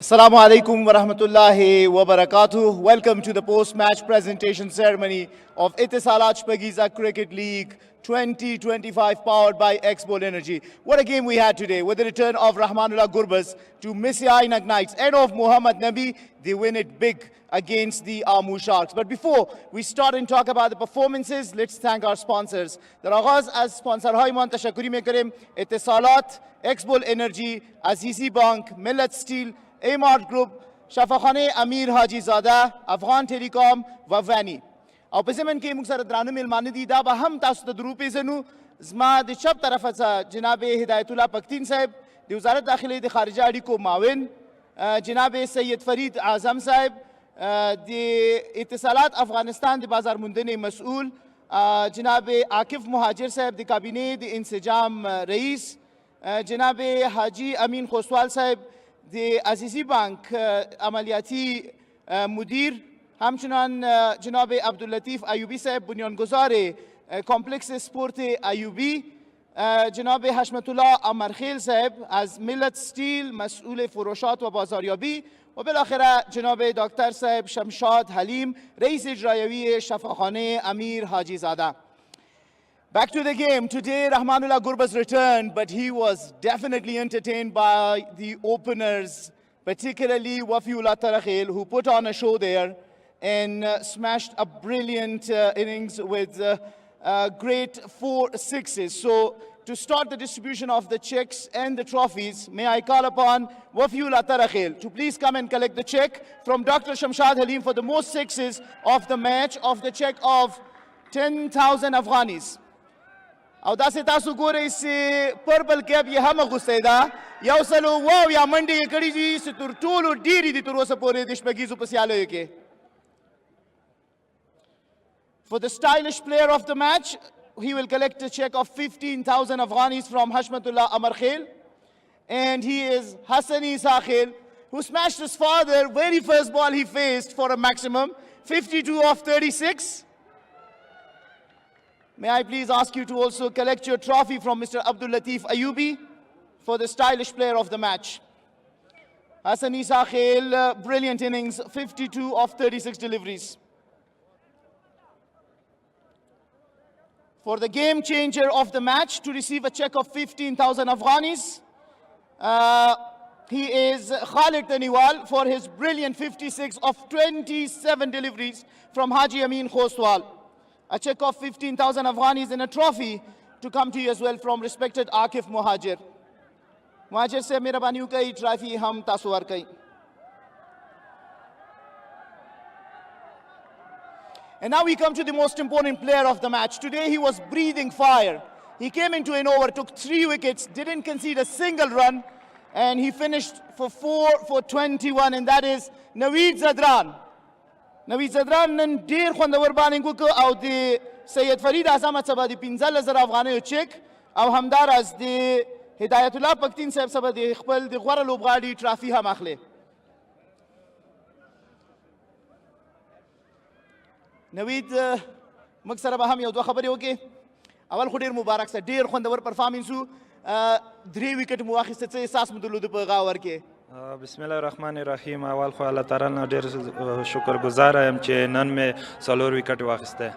Assalamu alaikum wa rahmatullahi wa barakatuh. Welcome to the post-match presentation ceremony of Etisalat Shpagiza Cricket League 2025 powered by X-Bowl Energy. What a game we had today with the return of Rahmanullah Gurbaz to Missy Ainak Knights and of Muhammad Nabi. They win it big against the Amu Sharks. But before we start and talk about the performances, let's thank our sponsors. The Raghaz as sponsor Haiman Tashakuri Mekarim, Etisalat, X-Bowl Energy, Azizi Bank, Millet Steel, A-Mart Group, Shafakhane Amir Haji Zada, Afghan Telecom, Vavani. او په زمن کې موږ سره درانه میلمانه دي دا به هم تاسو ته درو پیژنو زما د چپ طرفه څخه جناب هدایت الله پختین صاحب د وزارت داخلي د خارجه اړیکو معاون جناب سید فرید اعظم صاحب د اتصالات افغانستان د بازار موندنې مسؤل جناب عاکف مهاجر صاحب د کابینه د انسجام رئیس جناب حاجی امین خوسوال صاحب د عزیزی بانک عملیاتی مدیر همچنان جناب عبداللطیف ایوبی صاحب بنیانگذار کمپلکس سپورت ایوبی جناب حشمت الله امرخیل صاحب از ملت ستیل مسئول فروشات و بازاریابی و بالاخره جناب دکتر صاحب شمشاد حلیم رئیس اجرایوی شفاخانه امیر حاجی زاده. Back to the game. Today, Rahmanullah Gurbaz returned, but he was definitely entertained by the openers, particularly Wafiullah Tarakhil, who put on a show there and smashed a brilliant innings with great 4 sixes. So, to start the distribution of the checks and the trophies, may I call upon Wafiullah Tarakhil to please come and collect the check from Dr. Shamshad Halim for the most sixes of the match, of the check of 10,000 Afghanis. او داسې تاسو ګورئ چې پرپل کیپ یې هم اغوستی ده یو سلو واو یا منډې یې کړي دي چې تر ټولو ډېرې دي تر اوسه پورې د شپږیزو په سیالیو کې. For the stylish player of the match, he will collect a check of 15,000 Afghanis from Hashmatullah Amarkhel. And he is Hassani Sakhel, who smashed his father very first ball he faced for a maximum, 52 of 36. May I please ask you to also collect your trophy from Mr. Abdul Latif Ayubi for the stylish player of the match. Hassani Sakhel, brilliant innings, 52 of 36 deliveries. For the game changer of the match to receive a check of 15,000 Afghanis, he is Khalid Taniwal for his brilliant 56 of 27 deliveries from Haji Amin Khoswal. A check of 15,000 Afghanis and a trophy to come to you as well from respected Akif Muhajir. Muhajir se mehrabani ukai trophy hum tasu warkai. And now we come to the most important player of the match. Today he was breathing fire. He came into an over, took 3 wickets, didn't concede a single run, and he finished for 4 for 21, and that is Naveed Zadran. Naveed Zadran نن ډیر خوندور بالینګ وکړ او د سید فرید اعظم څخه د 15,000 افغانیو چیک او همداراز د هدایت الله پختین صاحب څخه د خپل د غوره لوبغاړي ټرافي هم اخلي. نوید موږ سره به هم یو دوه خبرې وکړې. اول خو ډېر مبارک سه ډېر خوندور پرفارمنس و 3 ویکټ مو واخیسته څه احساس مو درلود په غاور کې؟ بسم الله الرحمن الرحیم. اول خو الله تعالی نه ډېر شکرګزاره یم چې نن مې 4 ویکټ واخیسته.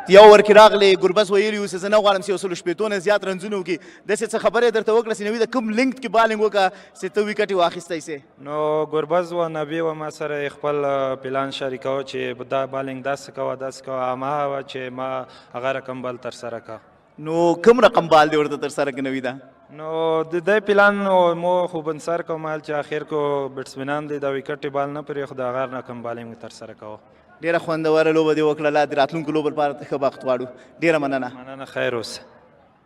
یو ور کې راغلی ګربز ویلي و چې زه نه غواړم چې یو سلو شپېتو نه زیات رنزونه وکړي داسې څه خبره یې درته وکړه چې نوید کوم لینک کې بالینګ وکړه چې ته ویکټ یې واخیستی سې؟ نو ګربز و نبي و ما سره خپل پلان شریکاوه چې دا بالینګ داسې کوه داسې کوه هماغه وه چې ما هغه رقم بال ترسره کړه. نو کوم رقم بال دی ورته ترسره کړه نویده؟ نو د دې پلان مو خوبن سر کوم چې اخر کو بیټسمنان دی دا ویکټ بال نه پرې خو د هغه رقم بالینګ ترسره کوه. ډیره خوندوره لوبه دې وکړله د راتلونکو لوبو لپاره ښه بخت غواړو. ډیره مننه. مننه خیر اوسه.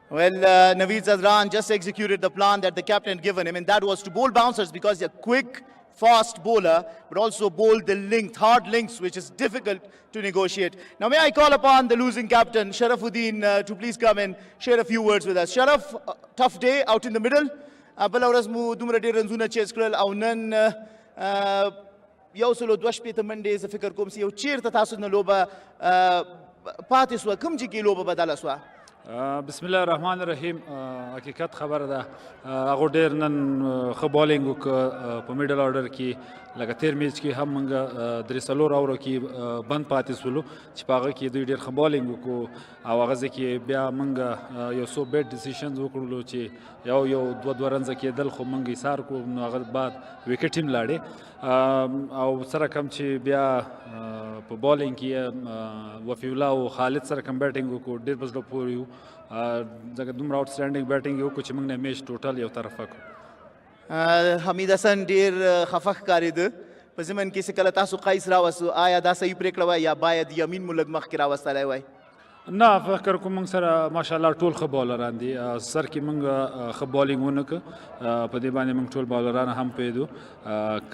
Well, Naveed Zadran just executed the plan that the captain had given him, and that was to bowl bouncers because he's a quick, fast bowler, but also bowl the length, hard lengths, which is difficult to negotiate. Now, may I call upon the losing captain, Sharafuddin, to please come and share a few words with us. Sharaf, tough day out in the middle. بل ورځ مو دومره ډېر رنزونه چیز کړل او نن یو سلو 2 شپېته منډې زه فکر کوم چې یو چیرته تاسو نه لوبه پاتې سوه کوم ځای کې لوبه بدله سوه؟ بسم الله الرحمن الرحیم. حقیقت خبره ده هغه ډېر نن ښه بالینګ وکړه په میډل آرډر کې، لکه تیر میچ کې هم موږ درې څلور اوورو کې بند پاتې سولو چې په هغه کې دوی ډېر ښه بالینګ وکړو او هغه ځای کې بیا موږ یو څو بیډ ډیسیشنز وکړلو چې یو دوه رنزه کېدل خو موږ ایثار کړو، نو هغه بعد وکټ هم لاړې او سره کم چې بیا په بالینګ کې وفي الله او خالد سره کم بیټینګ وکړو، ډېر په زړه پورې وو ځکه دومره آوټسټینډینګ بیټینګ یې وکړو چې موږ نه میچ ټوټل یو طرفه کړو. حمید حسن ډېر خفه ښکارېده په ضمن کې چې کله تاسو قیس راوستو، آیا دا صحیح پرېکړه وای یا باید یمین مو لږ مخکې راوستلی وای؟ نه فکر کوم موږ سره ماشاءالله ټول ښه بالران دي، سر کې موږ ښه بالینګ ونه کړ، په دې باندې موږ ټول بالران هم پوهېدو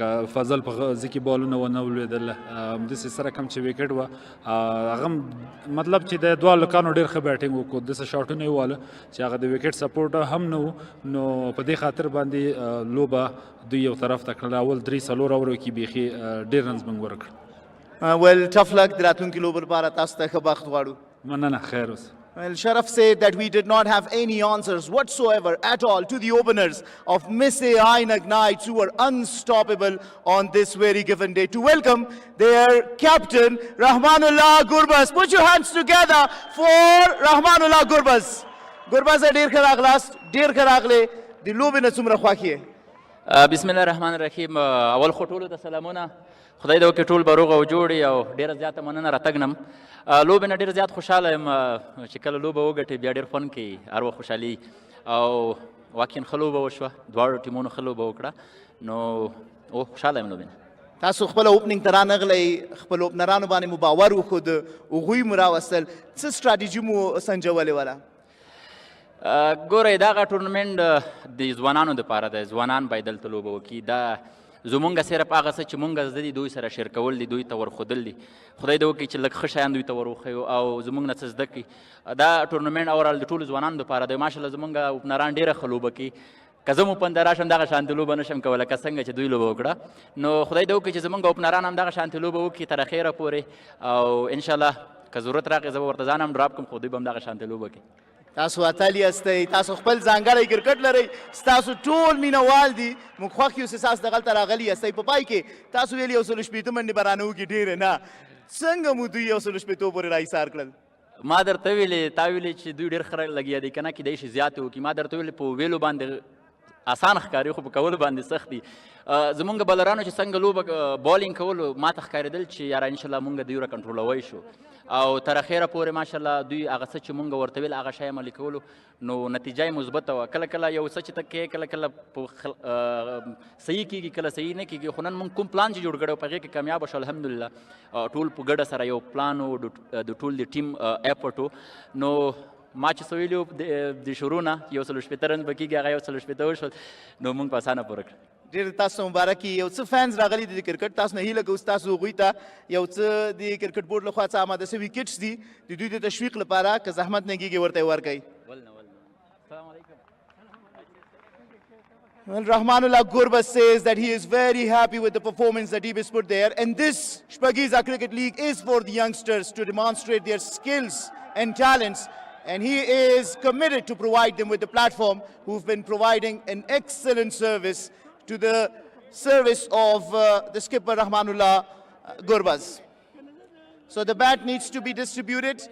که فضل په ځای کې بالونه ونه ولوېدل، همداسې سره کم چې وکټ وه هغه مطلب چې د دواړو لوکانو ډېر ښه بیټینګ وکړو، داسې شاټونه یې وواله چې هغه د وکټ سپورټ هم نه و، نو په دې خاطر باندې لوبه دوی یو طرف ته کړله. اول درې څلور اوورو کې بیخي ډېر رنز موږ ورکړل. ویل ټف لک د راتلونکي لوبو لپاره تاسو ته ښه بخت غواړو. مننه، خیر اوسه. Well, Sharaf said that we did not have any answers whatsoever at all to the openers of Missy Ainak Knights, who were unstoppable on this very given day. To welcome their captain, Rahmanullah Gurbaz. Put your hands together for Rahmanullah Gurbaz. Gurbaz, ډېر ښه راغلاست، ډېر ښه راغلې، د لوبې نه څومره خوښ یې؟ بسم الله الرحمن الرحیم. اول خو ټولو ته سلامونه، خدای دې وکړي ټول به روغ او جوړ وي او ډېره زیاته مننه راتګ نم. لوبې نه ډېر زیات خوشحاله یم چې کله لوبه وګټې بیا ډېر خوند کوي، هر وخت خوشحالي او واقعا ښه لوبه وشوه، دواړو ټیمونو ښه لوبه وکړه، نو خوشحاله یم لوبې نه. تاسو خپله اوپننګ ته رانغلی، خپل اوپنرانو باندې مو باور وښود، هغوی مو راوستل، څه سټراټیجي مو سنجولې وله؟ ګورئ دغه ټورنمنټ د ځوانانو دپاره دی، ځوانان باید دلته لوبه وکړي. دا زمونږ صرف هغه څه چې مونږ زده دي دوی سره شیر کول دي، دوی ته ورښودل دي. خدای دې وکړي چې لږ ښه شیان دوی ته ور وښیو او زمونږ نه څه زده کړي. دا ټورنمنټ اورال د ټولو ځوانانو دپاره دی. ماشاءالله زمونږ اوپنران ډېره ښه لوبه کوي، که زه مو پنده راشم دغه شانتې لوبه نشم کولی که څنګه چې دوی لوبه وکړه. نو خدای دې وکړي چې زمونږ اوپنران هم دغه شانتې لوبه وکړي تر اخیره پورې او انشاءالله که ضرورت راغی زه به ورته ځان هم ډراپ کړم خو دوی به هم دغه شانتې لوبه کوي. تاسو اتل یاستئ، تاسو خپل ځانګړی کرکټ لرئ، ستاسو ټول مینهوال دي، موږ خوښ یو چې تاسو دغلته راغلي یاستئ. په پای کې تاسو ویل 160 منډې به رانه وکړي، ډېرې نه، څنګه مو دوی 160 پورې راایثار کړل؟ ما درته ویلې تا ویلې چې دوی ډېر ښه لګیا دي که نه کیدای شي زیاتې وکړي. ما درته ویلې په ویلو باندې آسان ښکاري خو په کولو باندې سخت دي. زمونږ بالرانو چې څنګه لوبه بالینګ کولو ما ته ښکارېدل چې یاره انشاءالله مونږ دوی را کنټرولوی شو او تر اخیره پورې ماشاءالله دوی هغه څه چې مونږ ورته ویل هغه شی عملي کولو، نو نتیجه یې مثبته وه. کله کله یو څه چې ته کوې کله کله صحیح کېږي کله صحیح نه کېږي، خو نن مونږ کوم پلان چې جوړ کړی و په هغې کې کامیابه شو الحمدلله. ټول په ګډه سره یو پلان و، د ټول د ټیم ایفورټ و. نو ما چې څه ویلي وو د شروع نه 160 رن به کېږي هغه 160 وشول، نو مونږ په اسانه پوره کړه. ډېر تاسو ته مبارک وي. یو څه فینز راغلي دي د کرکټ، تاسو نه هیله کوو ستاسو هغوی ته یو څه د کرکټ بورډ لخوا څه آماده شوي کټس دي د دوی د تشویق لپاره، که زحمت نه کېږي ورته یې ورکوئ. السلام علیکم. Well, Rahmanullah Gurbaz says that he is very happy with the performance that he has put there, and this Shpageeza Cricket League is for the youngsters to demonstrate their skills and talents, and he is committed to provide them with the platform, who've been providing an excellent service to the service of the skipper Rahmanullah Gurbaz. So the bat needs to be distributed.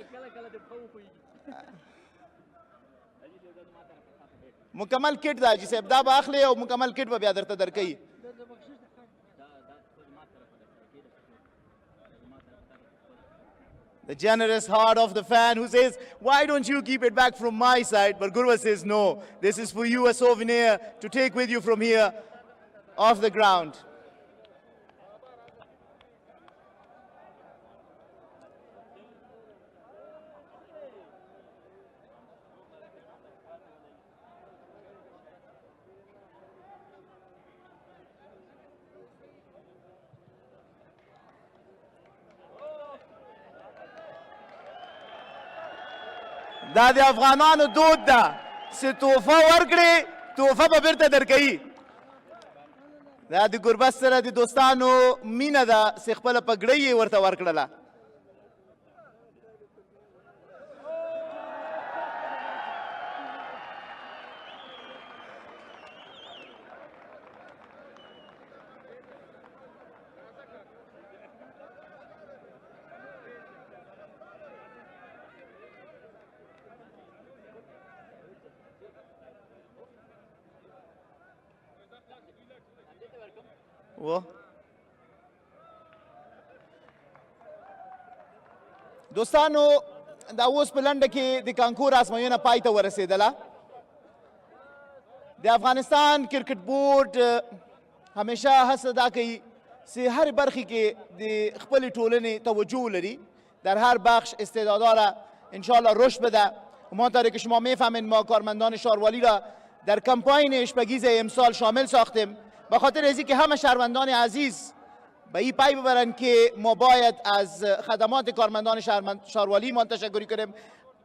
مکمل کټ دا چې صاحب دا به اخلي او مکمل کټ به بیا درته درکوي. The generous heart of the fan who says, why don't you keep it back from my side? But Gurbaz says, no, this is for you, a souvenir to take with you from here off the ground. دا د افغانانو دود ده چې تحفه ورکړې تحفه به بیرته درکوي. دا د ګربز سره د دوستانو مینه ده چې خپله پګړۍ یې ورته ورکړله. و دوستانو دا اوس په لنډه کې د کانکور ازموینه پای ته ورسېدله. د افغانستان کرکټ بورډ همیشه هڅه دا کوي چې هر برخی کې د خپل ټولنې توجه ولري، در هر بخش استعدادها را انشاءالله رشد بده. همانطوری که شما میفهمین ما کارمندان شاروالی را در کمپاین اشپگیز امسال شامل ساختیم به خاطر ازی که همه شهروندان عزیز به این پی ببرن که ما باید از خدمات کارمندان شاروالی ما تشکر کنیم.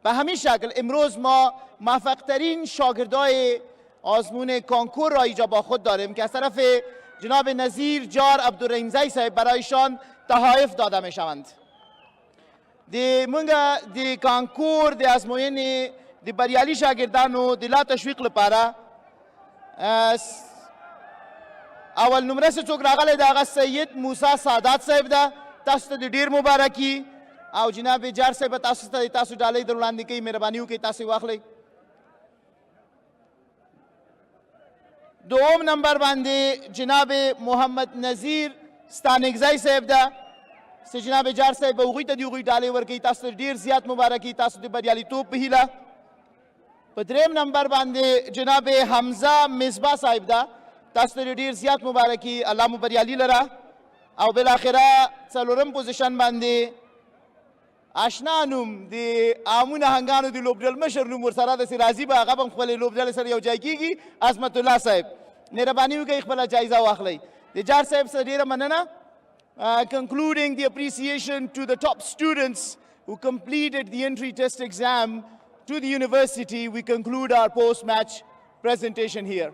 به همین شکل امروز ما موفق ترین شاگردای آزمون کانکور را اینجا با خود داریم که از طرف جناب نظیر جار عبدالرحیمزی صاحب برایشان تحایف داده می شوند. د منګه د کانکور د ازموینې د بریالي شاګردانو د لا تشویق لپاره اول نمره څه څوک راغلی د هغه سید موسی سادات صاحب ده. تاسو ته د ډېر مبارکي او جناب جار صاحب تاسو ته تاسو ډالۍ در وړاندې کوي، مهرباني وکړئ تاسو واخلئ. دوم نمبر باندې جناب محمد نظیر ستانکزی صاحب ده. جناب جار صاحب به هغوی ته د هغوی ډالۍ ورکوي. تاسو ته ډېر زیات مبارکي، تاسو د بریالیتوب په هیله. په دریم نمبر باندې جناب حمزه مصباح صاحب ده. تاسو ته ډېر زیات مبارکي، الله مو بریالي لره. او بالاخره څلورم پوزیشن باندې آشنا نوم د عامو نهنګانو د لوبډل مشر نوم ورسره داسې راځي به هغه به هم خپلې لوبډلې سره یو ځای کېږي. عظمت الله صاحب مهرباني وکړئ خپله جایزه واخلئ. د جار صاحب سره ډېره مننه. Concluding the appreciation to the top students who completed the entry test exam to the university, we conclude our post-match presentation here.